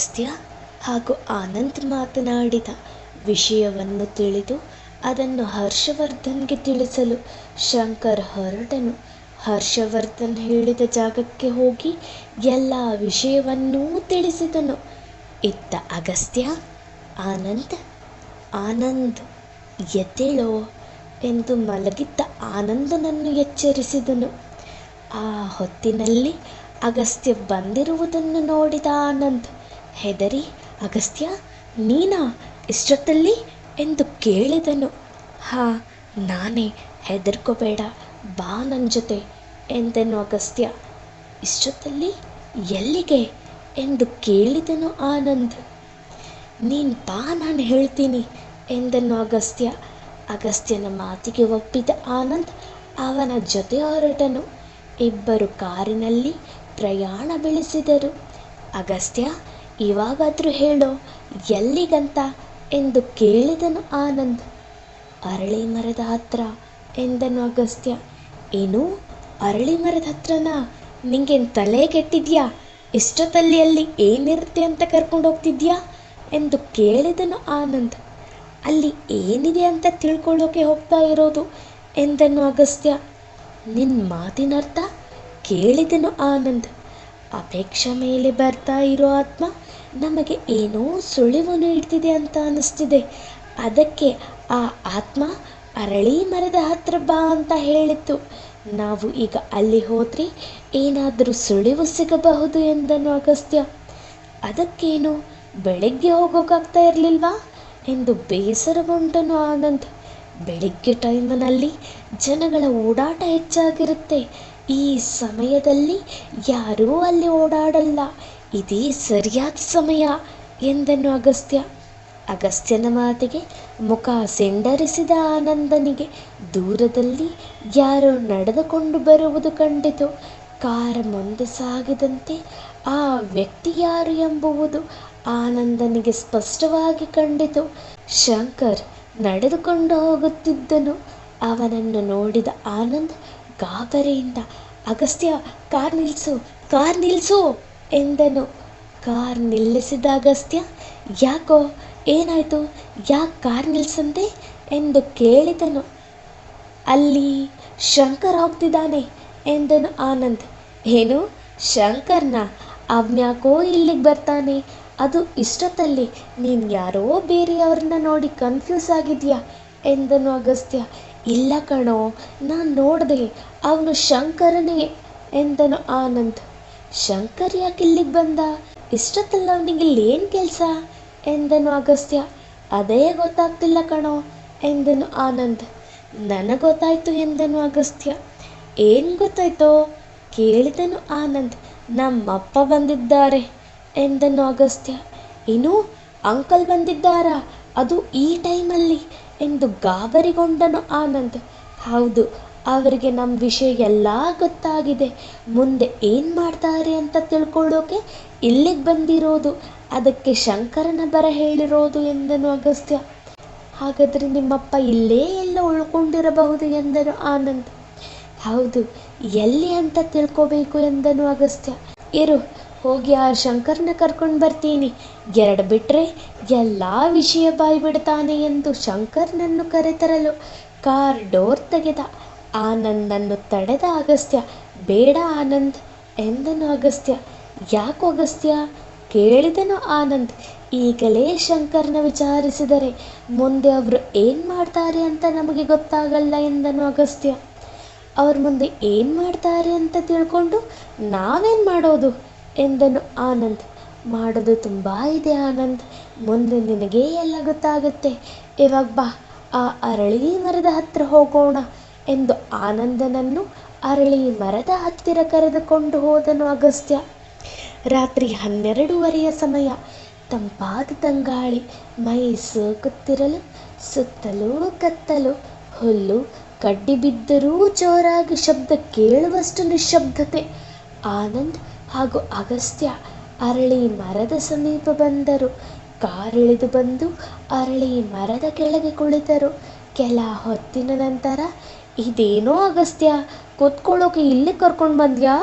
ಅಗಸ್ತ್ಯ ಹಾಗೂ ಆನಂದ್ ಮಾತನಾಡಿದ ವಿಷಯವನ್ನು ತಿಳಿದು ಅದನ್ನು ಹರ್ಷವರ್ಧನ್ಗೆ ತಿಳಿಸಲು ಶಂಕರ್ ಹೊರಟನು. ಹರ್ಷವರ್ಧನ್ ಹೇಳಿದ ಜಾಗಕ್ಕೆ ಹೋಗಿ ಎಲ್ಲ ವಿಷಯವನ್ನೂ ತಿಳಿಸಿದನು. ಇತ್ತ ಅಗಸ್ತ್ಯ, ಆನಂದ್ ಆನಂದ್ ಎದ್ದೇಳೋ ಎಂದು ಮಲಗಿದ್ದ ಆನಂದನನ್ನು ಎಚ್ಚರಿಸಿದನು. ಆ ಹೊತ್ತಿನಲ್ಲಿ ಅಗಸ್ತ್ಯ ಬಂದಿರುವುದನ್ನು ನೋಡಿದ ಆನಂದ್ ಹೆದರಿ, ಅಗಸ್ತ್ಯ ನೀನಾ ಇಷ್ಟೊತ್ತಲ್ಲಿ ಎಂದು ಕೇಳಿದನು. ಹಾ ನಾನೇ, ಹೆದರ್ಕೋಬೇಡ, ಬಾ ನನ್ನ ಜೊತೆ ಎಂದನು ಅಗಸ್ತ್ಯ. ಇಷ್ಟೊತ್ತಲ್ಲಿ ಎಲ್ಲಿಗೆ ಎಂದು ಕೇಳಿದನು ಆನಂದ್. ನೀನು ಬಾ, ನಾನು ಹೇಳ್ತೀನಿ ಎಂದನು ಅಗಸ್ತ್ಯ. ಅಗಸ್ತ್ಯನ ಮಾತಿಗೆ ಒಪ್ಪಿದ ಆನಂದ್ ಅವನ ಜೊತೆ ಹೊರಟನು. ಇಬ್ಬರು ಕಾರಿನಲ್ಲಿ ಪ್ರಯಾಣ ಬೆಳೆಸಿದರು. ಅಗಸ್ತ್ಯ, ಇವಾಗಾದರೂ ಹೇಳೋ ಎಲ್ಲಿಗಂತ ಎಂದು ಕೇಳಿದನು ಆನಂದ್. ಅರಳಿ ಮರದ ಹತ್ರ ಎಂದನು ಅಗಸ್ತ್ಯ. ಏನು, ಅರಳಿ ಮರದ ಹತ್ರನಾ? ನಿಂಗೇನು ತಲೆ ಕೆಟ್ಟಿದ್ಯಾ? ಇಷ್ಟೊತ್ತಲ್ಲಿ ಅಲ್ಲಿ ಏನಿರುತ್ತೆ ಅಂತ ಕರ್ಕೊಂಡು ಹೋಗ್ತಿದ್ಯಾ ಎಂದು ಕೇಳಿದನು ಆನಂದ್. ಅಲ್ಲಿ ಏನಿದೆ ಅಂತ ತಿಳ್ಕೊಳ್ಳೋಕೆ ಹೋಗ್ತಾ ಇರೋದು ಎಂದನು ಅಗಸ್ತ್ಯ. ನಿನ್ನ ಮಾತಿನರ್ಥ ಕೇಳಿದನು ಆನಂದ್. ಅಪೇಕ್ಷೆ ಮೇಲೆ ಬರ್ತಾ ಇರೋ ಆತ್ಮ ನಮಗೆ ಏನೋ ಸುಳಿವು ನೀಡ್ತಿದೆ ಅಂತ ಅನಿಸ್ತಿದೆ. ಅದಕ್ಕೆ ಆ ಆತ್ಮ ಅರಳಿ ಮರದ ಹತ್ರ ಬಾ ಅಂತ ಹೇಳಿತ್ತು. ನಾವು ಈಗ ಅಲ್ಲಿ ಹೋದರೆ ಏನಾದರೂ ಸುಳಿವು ಸಿಗಬಹುದು ಎಂದನು ಅಗಸ್ತ್ಯ. ಅದಕ್ಕೇನು, ಬೆಳಗ್ಗೆ ಹೋಗೋಕ್ಕಾಗ್ತಾ ಇರಲಿಲ್ವಾ ಎಂದು ಬೇಸರಗೊಂಡನು ಆನಂದ್. ಬೆಳಿಗ್ಗೆ ಟೈಮಿನಲ್ಲಿ ಜನಗಳ ಓಡಾಟ ಹೆಚ್ಚಾಗಿರುತ್ತೆ. ಈ ಸಮಯದಲ್ಲಿ ಯಾರೂ ಅಲ್ಲಿ ಓಡಾಡಲ್ಲ. ಇದೇ ಸರಿಯಾದ ಸಮಯ ಎಂದನು ಅಗಸ್ತ್ಯ. ಅಗಸ್ತ್ಯನ ಮಾತಿಗೆ ಮುಖ ಸೆಂಡರಿಸಿದ ಆನಂದನಿಗೆ ದೂರದಲ್ಲಿ ಯಾರೋ ನಡೆದುಕೊಂಡು ಬರುವುದು ಕಂಡಿತು. ಕಾರ್ ಮುಂದೆ ಸಾಗಿದಂತೆ ಆ ವ್ಯಕ್ತಿ ಯಾರು ಎಂಬುವುದು ಆನಂದನಿಗೆ ಸ್ಪಷ್ಟವಾಗಿ ಕಂಡಿತು. ಶಂಕರ್ ನಡೆದುಕೊಂಡು ಹೋಗುತ್ತಿದ್ದನು. ಅವನನ್ನು ನೋಡಿದ ಆನಂದ್ ಗಾಬರಿಯಿಂದ, ಅಗಸ್ತ್ಯ ಕಾರ್ ನಿಲ್ಲಿಸು, ಕಾರ್ ನಿಲ್ಲಿಸು ಎಂದನು. ಕಾರ್ ನಿಲ್ಲಿಸಿದ ಅಗಸ್ತ್ಯ, ಯಾಕೋ ಏನಾಯಿತು, ಯಾಕೆ ಕಾರ್ ನಿಲ್ಲಿಸಂದೆ ಎಂದು ಕೇಳಿದನು. ಅಲ್ಲಿ ಶಂಕರ್ ಹೋಗ್ತಿದ್ದಾನೆ ಎಂದನು ಆನಂದ್. ಏನು, ಶಂಕರ್ನ? ಅವನ್ಯಾಕೋ ಇಲ್ಲಿಗೆ ಬರ್ತಾನೆ? ಅದು ಇಷ್ಟೊತ್ತಲ್ಲಿ? ನೀನು ಯಾರೋ ಬೇರೆಯವ್ರನ್ನ ನೋಡಿ ಕನ್ಫ್ಯೂಸ್ ಆಗಿದೆಯಾ ಎಂದನು ಅಗಸ್ತ್ಯ. ಇಲ್ಲ ಕಣೋ, ನಾನು ನೋಡಿದೆ, ಅವನು ಶಂಕರನೇ ಎಂದನು ಆನಂದ್. ಶಂಕರ್ ಯಾಕೆ ಇಲ್ಲಿಗೆ ಬಂದ? ಇಷ್ಟೊತ್ತಲ್ಲ ಅವನಿಗೆ ಇಲ್ಲಿ ಏನು ಕೆಲಸ ಎಂದನು ಅಗಸ್ತ್ಯ. ಅದೇ ಗೊತ್ತಾಗ್ತಿಲ್ಲ ಕಣೋ ಎಂದನು ಆನಂದ್. ನನಗೊತ್ತಾಯ್ತು ಎಂದನು ಅಗಸ್ತ್ಯ. ಏನು ಗೊತ್ತಾಯ್ತೋ ಕೇಳಿದನು ಆನಂದ್. ನಮ್ಮಪ್ಪ ಬಂದಿದ್ದಾರೆ ಎಂದನು ಅಗಸ್ತ್ಯ. ಇನ್ನು ಅಂಕಲ್ ಬಂದಿದ್ದಾರಾ? ಅದು ಈ ಟೈಮಲ್ಲಿ ಎಂದು ಗಾಬರಿಗೊಂಡನು ಆನಂದ್. ಹೌದು, ಅವರಿಗೆ ನಮ್ಮ ವಿಷಯ ಎಲ್ಲ ಗೊತ್ತಾಗಿದೆ. ಮುಂದೆ ಏನು ಮಾಡ್ತಾರೆ ಅಂತ ತಿಳ್ಕೊಳ್ಳೋಕೆ ಇಲ್ಲಿಗೆ ಬಂದಿರೋದು. ಅದಕ್ಕೆ ಶಂಕರನ ಬರ ಹೇಳಿರೋದು ಎಂದನು ಅಗಸ್ತ್ಯ. ಹಾಗಾದರೆ ನಿಮ್ಮಪ್ಪ ಇಲ್ಲೇ ಎಲ್ಲ ಉಳ್ಕೊಂಡಿರಬಹುದು ಎಂದನು ಆನಂದ್. ಹೌದು, ಎಲ್ಲಿ ಅಂತ ತಿಳ್ಕೋಬೇಕು ಎಂದನು ಅಗಸ್ತ್ಯ. ಇರು, ಹೋಗಿ ಆ ಶಂಕರ್ನ ಕರ್ಕೊಂಡು ಬರ್ತೀನಿ. ಎರಡು ಬಿಟ್ಟರೆ ಎಲ್ಲ ವಿಷಯ ಬಾಯ್ಬಿಡ್ತಾನೆ ಎಂದು ಶಂಕರ್ನನ್ನು ಕರೆತರಲು ಕಾರ್ ಡೋರ್ ತೆಗೆದ. ಆನಂದನ್ನು ತಡೆದ ಅಗಸ್ತ್ಯ. ಬೇಡ ಆನಂದ್ ಎಂದನು ಅಗಸ್ತ್ಯ. ಯಾಕೋ ಅಗಸ್ತ್ಯ ಕೇಳಿದನು ಆನಂದ್. ಈಗಲೇ ಶಂಕರ್ನ ವಿಚಾರಿಸಿದರೆ ಮುಂದೆ ಅವರು ಏನು ಮಾಡ್ತಾರೆ ಅಂತ ನಮಗೆ ಗೊತ್ತಾಗಲ್ಲ ಎಂದನು ಅಗಸ್ತ್ಯ. ಅವ್ರ ಮುಂದೆ ಏನು ಮಾಡ್ತಾರೆ ಅಂತ ತಿಳ್ಕೊಂಡು ನಾವೇನು ಮಾಡೋದು ಎಂದನು ಆನಂದ್. ಮಾಡೋದು ತುಂಬ ಇದೆ ಆನಂದ್, ಮುಂದೆ ನಿನಗೇ ಎಲ್ಲ ಗೊತ್ತಾಗುತ್ತೆ. ಇವಾಗ ಬಾ, ಆ ಅರಳಿ ಮರದ ಹತ್ತಿರ ಹೋಗೋಣ ಎಂದು ಆನಂದನನ್ನು ಅರಳಿ ಮರದ ಹತ್ತಿರ ಕರೆದುಕೊಂಡು ಹೋದನು ಅಗಸ್ತ್ಯ. ರಾತ್ರಿ 12:30 ಸಮಯ. ತಂಪಾದ ತಂಗಾಳಿ ಮೈ ಸೋಕುತ್ತಿರಲು ಸುತ್ತಲೂ ಕತ್ತಲು. ಹುಲ್ಲು ಕಡ್ಡಿ ಬಿದ್ದರೂ ಜೋರಾಗಿ ಶಬ್ದ ಕೇಳುವಷ್ಟು ನಿಶ್ಶಬ್ದತೆ. ಆನಂದ್ ಹಾಗೂ ಅಗಸ್ತ್ಯ ಅರಳಿ ಮರದ ಸಮೀಪ ಬಂದರು. ಕಾರಿಳಿದು ಬಂದು ಅರಳಿ ಮರದ ಕೆಳಗೆ ಕುಳಿತರು. ಕೆಲ ಹೊತ್ತಿನ ನಂತರ, ಇದೇನೋ ಅಗಸ್ತ್ಯ, ಕೂತ್ಕೊಳ್ಳೋಕೆ ಇಲ್ಲಿ ಕರ್ಕೊಂಡು ಬಂದ್ಯಾ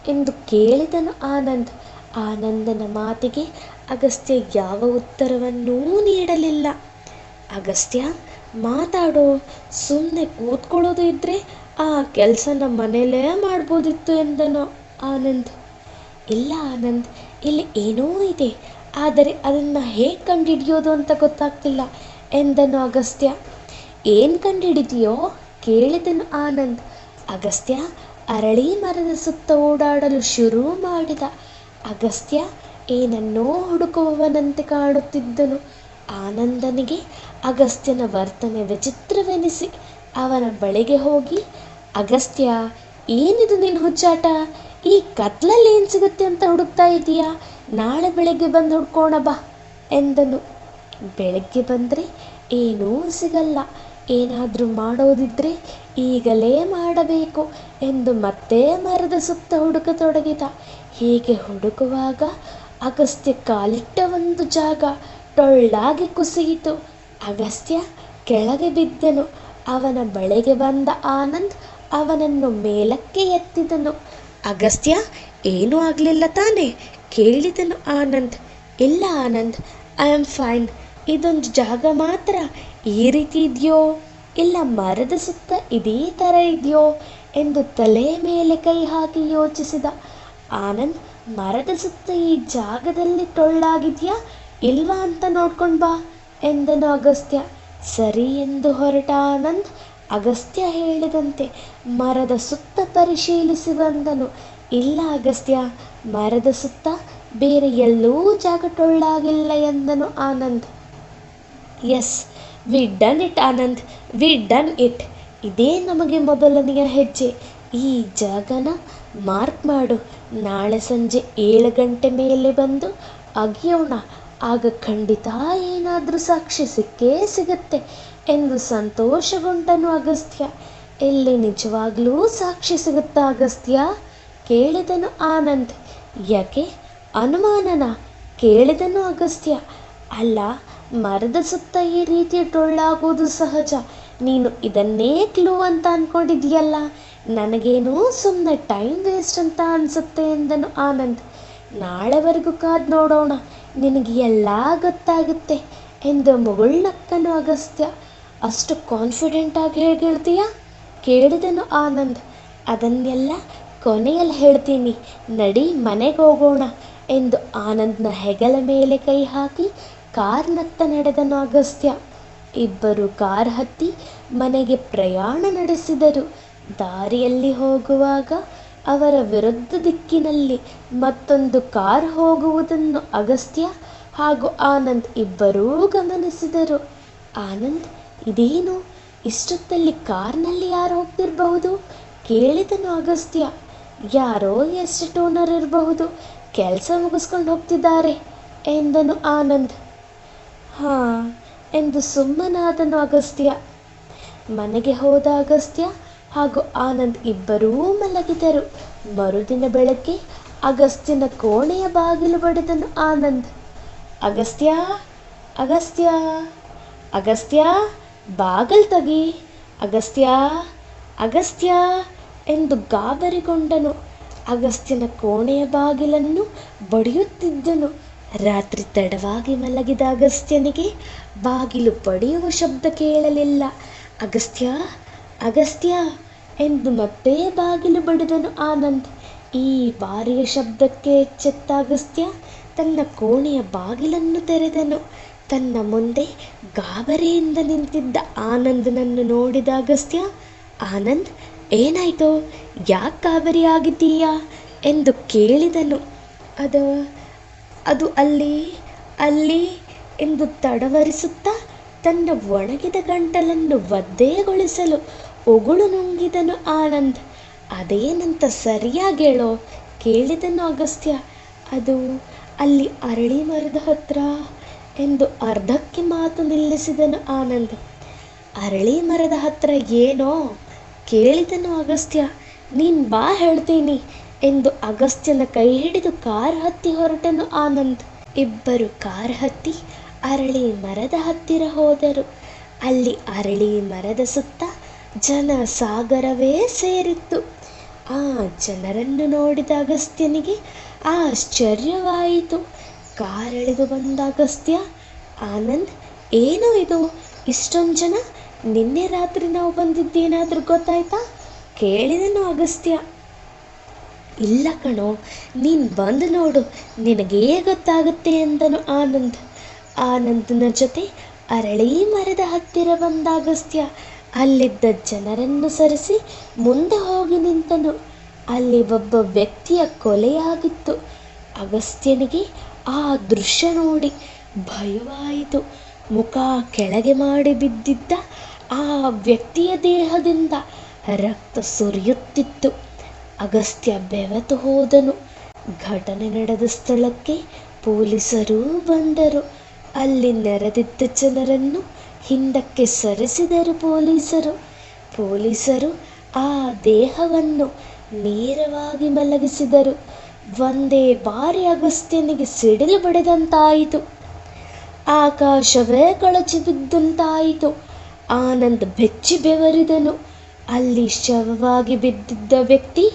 ಎಂದು ಕೇಳಿದನು ಆನಂದ್. ಆನಂದನ ಮಾತಿಗೆ ಅಗಸ್ತ್ಯ ಯಾವ ಉತ್ತರವನ್ನೂ ನೀಡಲಿಲ್ಲ. ಅಗಸ್ತ್ಯ, ಮಾತಾಡೋ, ಸುಮ್ಮನೆ ಕೂತ್ಕೊಳ್ಳೋದು ಇದ್ರೆ ಆ ಕೆಲಸನ ಮನೇಲೇ ಮಾಡ್ಬೋದಿತ್ತು ಎಂದನು ಆನಂದ್. ಇಲ್ಲ ಆನಂದ್, ಇಲ್ಲಿ ಏನೋ ಇದೆ, ಆದರೆ ಅದನ್ನು ಹೇಗೆ ಕಂಡುಹಿಡಿಯೋದು ಅಂತ ಗೊತ್ತಾಗ್ತಿಲ್ಲ ಎಂದನು ಅಗಸ್ತ್ಯ. ಏನು ಕಂಡುಹಿಡಿದೆಯೋ ಕೇಳಿದನು ಆನಂದ್. ಅಗಸ್ತ್ಯ ಅರಳಿ ಮರದ ಸುತ್ತ ಓಡಾಡಲು ಶುರು ಮಾಡಿದ. ಅಗಸ್ತ್ಯ ಏನನ್ನೋ ಹುಡುಕುವವನಂತೆ ಕಾಣುತ್ತಿದ್ದನು. ಆನಂದನಿಗೆ ಅಗಸ್ತ್ಯನ ವರ್ತನೆ ವಿಚಿತ್ರವೆನಿಸಿ ಅವನ ಬಳಿಗೆ ಹೋಗಿ, ಅಗಸ್ತ್ಯ, ಏನಿದು ನಿನ್ನ ಹುಚ್ಚಾಟ? ಈ ಕತ್ಲಲ್ಲಿ ಏನು ಸಿಗುತ್ತೆ ಅಂತ ಹುಡುಕ್ತಾ ಇದೀಯಾ? ನಾಳೆ ಬೆಳಗ್ಗೆ ಬಂದು ಹುಡ್ಕೋಣ ಬಾ ಎಂದನು. ಬೆಳಗ್ಗೆ ಬಂದರೆ ಏನೂ ಸಿಗಲ್ಲ, ಏನಾದರೂ ಮಾಡೋದಿದ್ರೆ ಈಗಲೇ ಮಾಡಬೇಕು ಎಂದು ಮತ್ತೆ ಮರದ ಸುತ್ತ ಹುಡುಕತೊಡಗಿದ. ಹೀಗೆ ಹುಡುಕುವಾಗ ಅಗಸ್ತ್ಯ ಕಾಲಿಟ್ಟ ಒಂದು ಜಾಗ ಟೊಳ್ಳಾಗಿ ಕುಸಿಯಿತು. ಅಗಸ್ತ್ಯ ಕೆಳಗೆ ಬಿದ್ದನು. ಅವನ ಬಳಿಗೆ ಬಂದ ಆನಂದ್ ಅವನನ್ನು ಮೇಲಕ್ಕೆ ಎತ್ತಿದನು. ಅಗಸ್ತ್ಯ, ಏನೂ ಆಗಲಿಲ್ಲ ತಾನೆ ಕೇಳಿದನು ಆನಂದ್. ಇಲ್ಲ ಆನಂದ್, ಐ ಆಮ್ ಫೈನ್. ಇದೊಂದು ಜಾಗ ಮಾತ್ರ ಈ ರೀತಿ ಇದೆಯೋ, ಇಲ್ಲ ಮರದ ಸುತ್ತ ಇದೇ ಥರ ಇದೆಯೋ ಎಂದು ತಲೆ ಮೇಲೆ ಕೈ ಹಾಕಿ ಯೋಚಿಸಿದ. ಆನಂದ್, ಮರದ ಸುತ್ತ ಈ ಜಾಗದಲ್ಲಿ ಟೊಳ್ಳಾಗಿದೆಯಾ ಇಲ್ವಾ ಅಂತ ನೋಡ್ಕೊಂಡು ಬಾ ಎಂದನು ಅಗಸ್ತ್ಯ. ಸರಿ ಎಂದು ಹೊರಟ ಆನಂದ್ ಅಗಸ್ತ್ಯ ಹೇಳಿದಂತೆ ಮರದ ಸುತ್ತ ಪರಿಶೀಲಿಸಿ ಬಂದನು. ಇಲ್ಲ ಅಗಸ್ತ್ಯ, ಮರದ ಸುತ್ತ ಬೇರೆ ಎಲ್ಲೂ ಜಾಗ ಟೊಳ್ಳಾಗಿಲ್ಲ ಎಂದನು Anand. Yes, we done it Anand, we done it. ಇದೇ ನಮಗೆ ಮೊದಲನೆಯ ಹೆಜ್ಜೆ. ಈ ಜಾಗನ ಮಾರ್ಕ್ ಮಾಡು. ನಾಳೆ ಸಂಜೆ 7 ಗಂಟೆ ಮೇಲೆ ಬಂದು ಅಗಿಯೋಣ. ಆಗ ಖಂಡಿತ ಏನಾದರೂ ಸಾಕ್ಷಿ ಸಿಕ್ಕೇ ಸಿಗುತ್ತೆ ಎಂದು ಸಂತೋಷಗೊಂಡನು ಅಗಸ್ತ್ಯ. ಇಲ್ಲಿ ನಿಜವಾಗ್ಲೂ ಸಾಕ್ಷಿ ಸಿಗುತ್ತಾ ಅಗಸ್ತ್ಯ ಕೇಳಿದನು ಆನಂದ್. ಯಾಕೆ, ಅನುಮಾನನ ಕೇಳಿದನು ಅಗಸ್ತ್ಯ. ಅಲ್ಲ, ಮರದ ಸುತ್ತ ಈ ರೀತಿ ಟೊಳ್ಳಾಗೋದು ಸಹಜ. ನೀನು ಇದನ್ನೇ ಕ್ಲೂ ಅಂತ ಅಂದ್ಕೊಂಡಿದೆಯಲ್ಲ, ನನಗೇನೋ ಸುಮ್ಮನೆ ಟೈಮ್ ವೇಸ್ಟ್ ಅಂತ ಅನಿಸುತ್ತೆ ಎಂದನು ಆನಂದ್. ನಾಳೆವರೆಗೂ ಕಾದು ನೋಡೋಣ, ನಿನಗೆ ಎಲ್ಲ ಗೊತ್ತಾಗುತ್ತೆ ಎಂದು ಮುಗುಳ್ನಕ್ಕನು ಅಗಸ್ತ್ಯ. ಅಷ್ಟು ಕಾನ್ಫಿಡೆಂಟಾಗಿ ಹೇಗೆ ಹೇಳ್ತೀಯಾ ಕೇಳಿದನು ಆನಂದ್. ಅದನ್ನೆಲ್ಲ ಕೊನೆಯಲ್ಲಿ ಹೇಳ್ತೀನಿ, ನಡಿ ಮನೆಗೆ ಹೋಗೋಣ ಎಂದು ಆನಂದ್ನ ಹೆಗಲ ಮೇಲೆ ಕೈ ಹಾಕಿ ಕಾರ್ನತ್ತ ನಡೆದನು ಅಗಸ್ತ್ಯ. ಇಬ್ಬರು ಕಾರ್ ಹತ್ತಿ ಮನೆಗೆ ಪ್ರಯಾಣ ನಡೆಸಿದರು. ದಾರಿಯಲ್ಲಿ ಹೋಗುವಾಗ ಅವರ ವಿರುದ್ಧ ದಿಕ್ಕಿನಲ್ಲಿ ಮತ್ತೊಂದು ಕಾರ್ ಹೋಗುವುದನ್ನು ಅಗಸ್ತ್ಯ ಹಾಗೂ ಆನಂದ್ ಇಬ್ಬರೂ ಗಮನಿಸಿದರು. ಆನಂದ್, ಇದೇನು, ಇಷ್ಟೊತ್ತಲ್ಲಿ ಕಾರ್ನಲ್ಲಿ ಯಾರು ಹೋಗ್ತಿರಬಹುದು ಕೇಳಿದನು ಅಗಸ್ತ್ಯ. ಯಾರೋ ಎಸ್ಟೇಟ್ ಓನರ್ ಇರಬಹುದು, ಕೆಲಸ ಮುಗಿಸ್ಕೊಂಡು ಹೋಗ್ತಿದ್ದಾರೆ ಎಂದನು ಆನಂದ್. ಹಾಂ ಎಂದು ಸುಮ್ಮನಾದನು ಅಗಸ್ತ್ಯ. ಮನೆಗೆ ಹೋದ ಅಗಸ್ತ್ಯ ಹಾಗೂ ಆನಂದ್ ಇಬ್ಬರೂ ಮಲಗಿದರು. ಮರುದಿನ ಬೆಳಗ್ಗೆ ಅಗಸ್ತ್ಯನ ಕೋಣೆಯ ಬಾಗಿಲು ಬಡಿದನು ಆನಂದ್. ಅಗಸ್ತ್ಯ, ಅಗಸ್ತ್ಯ, ಅಗಸ್ತ್ಯ, ಬಾಗಿಲು ತೆಗಿ, ಅಗಸ್ತ್ಯ, ಅಗಸ್ತ್ಯ ಎಂದು ಗಾಬರಿಗೊಂಡನು. ಅಗಸ್ತ್ಯನ ಕೋಣೆಯ ಬಾಗಿಲನ್ನು ಬಡಿಯುತ್ತಿದ್ದನು. ರಾತ್ರಿ ತಡವಾಗಿ ಮಲಗಿದ ಅಗಸ್ತ್ಯನಿಗೆ ಬಾಗಿಲು ಬಡಿಯುವ ಶಬ್ದ ಕೇಳಲಿಲ್ಲ. ಅಗಸ್ತ್ಯ, ಅಗಸ್ತ್ಯ ಎಂದು ಮತ್ತೆ ಬಾಗಿಲು ಬಡಿದನು ಆನಂದ್. ಈ ಬಾರಿಯ ಶಬ್ದಕ್ಕೆ ಎಚ್ಚೆತ್ತ ಅಗಸ್ತ್ಯ ತನ್ನ ಕೋಣೆಯ ಬಾಗಿಲನ್ನು ತೆರೆದನು. ತನ್ನ ಮುಂದೆ ಗಾಬರಿಯಿಂದ ನಿಂತಿದ್ದ ಆನಂದನನ್ನು ನೋಡಿದ ಅಗಸ್ತ್ಯ, ಆನಂದ್, ಏನಾಯ್ತೋ, ಯಾಕೆ ಗಾಬರಿ ಆಗಿದ್ದೀಯಾ ಎಂದು ಕೇಳಿದನು. ಅದು ಅಲ್ಲಿ ಅಲ್ಲಿ ಎಂದು ತಡವರಿಸುತ್ತಾ ತನ್ನ ಒಣಗಿದ ಗಂಟಲನ್ನು ಒದ್ದೆಗೊಳಿಸಲು ಉಗುಳು ನುಂಗಿದನು ಆನಂದ್. ಅದೇನಂತ ಸರಿಯಾಗಿ ಹೇಳೋ ಕೇಳಿದನು ಅಗಸ್ತ್ಯ. ಅದು ಅಲ್ಲಿ ಅರಳಿ ಮರದ ಹತ್ರ ಎಂದು ಅರ್ಧಕ್ಕೆ ಮಾತು ನಿಲ್ಲಿಸಿದನು ಆನಂದ್. ಅರಳಿ ಮರದ ಹತ್ರ ಏನೋ ಕೇಳಿದನು ಅಗಸ್ತ್ಯ. ನೀನು ಬಾ ಹೇಳ್ತೀನಿ ಎಂದು ಅಗಸ್ತ್ಯನ ಕೈ ಹಿಡಿದು ಕಾರ್ ಹತ್ತಿ ಹೊರಟನು ಆನಂದ್. ಇಬ್ಬರು ಕಾರ್ ಹತ್ತಿ ಅರಳಿ ಮರದ ಹತ್ತಿರ ಹೋದರು. ಅಲ್ಲಿ ಅರಳಿ ಮರದ ಸುತ್ತ ಜನ ಸಾಗರವೇ ಸೇರಿತ್ತು. ಆ ಜನರನ್ನು ನೋಡಿದ ಅಗಸ್ತ್ಯನಿಗೆ ಆಶ್ಚರ್ಯವಾಯಿತು. ಕಾರೆಳೆದು ಬಂದ ಅಗಸ್ತ್ಯ, ಆನಂದ್, ಏನೋ ಇದು, ಇಷ್ಟೊಂದು ಜನ, ನಿನ್ನೆ ರಾತ್ರಿ ನಾವು ಬಂದಿದ್ದೇನಾದರೂ ಗೊತ್ತಾಯ್ತಾ ಕೇಳಿದನು ಅಗಸ್ತ್ಯ. ಇಲ್ಲ ಕಣೋ, ನೀನು ಬಂದು ನೋಡು, ನಿನಗೇ ಗೊತ್ತಾಗುತ್ತೆ ಎಂದನು ಆನಂದ್. ಆನಂದನ ಜೊತೆ ಅರಳಿ ಮರದ ಹತ್ತಿರ ಬಂದ ಅಗಸ್ತ್ಯ ಅಲ್ಲಿದ್ದ ಜನರನ್ನು ಸರಿಸಿ ಮುಂದೆ ಹೋಗಿ ನಿಂತನು. ಅಲ್ಲಿ ಒಬ್ಬ ವ್ಯಕ್ತಿಯ ಕೊಲೆಯಾಗಿತ್ತು. ಅಗಸ್ತ್ಯನಿಗೆ ಆ ದೃಶ್ಯ ನೋಡಿ ಭಯವಾಯಿತು. ಮುಖ ಕೆಳಗೆ ಮಾಡಿ ಬಿದ್ದಿದ್ದ ಆ ವ್ಯಕ್ತಿಯ ದೇಹದಿಂದ ರಕ್ತ ಸುರಿಯುತ್ತಿತ್ತು. ಅಗಸ್ತ್ಯ ಬೆವೆತು ಹೋದನು. ಘಟನೆ ನಡೆದ ಸ್ಥಳಕ್ಕೆ ಪೊಲೀಸರು ಬಂದರು. ಅಲ್ಲಿ ನೆರೆದಿದ್ದ ಜನರನ್ನು ಹಿಂದಕ್ಕೆ ಸರಿಸಿದರು ಪೊಲೀಸರು ಆ ದೇಹವನ್ನು ನೇರವಾಗಿ ಮಲಗಿಸಿದರು. ಒಂದೇ ಬಾರಿ ಅಗಸ್ತ್ಯನಿಗೆ ಸಿಡಿಲು ಬಡಿದಂತಾಯಿತು. ಆಕಾಶವೇ ಕಳಚಿ ಬಿದ್ದಂತಾಯಿತು. ಆನಂದ್ ಬೆಚ್ಚಿ ಬೆವರಿದನು. ಅಲ್ಲಿ ಶವವಾಗಿ ಬಿದ್ದಿದ್ದ ವ್ಯಕ್ತಿ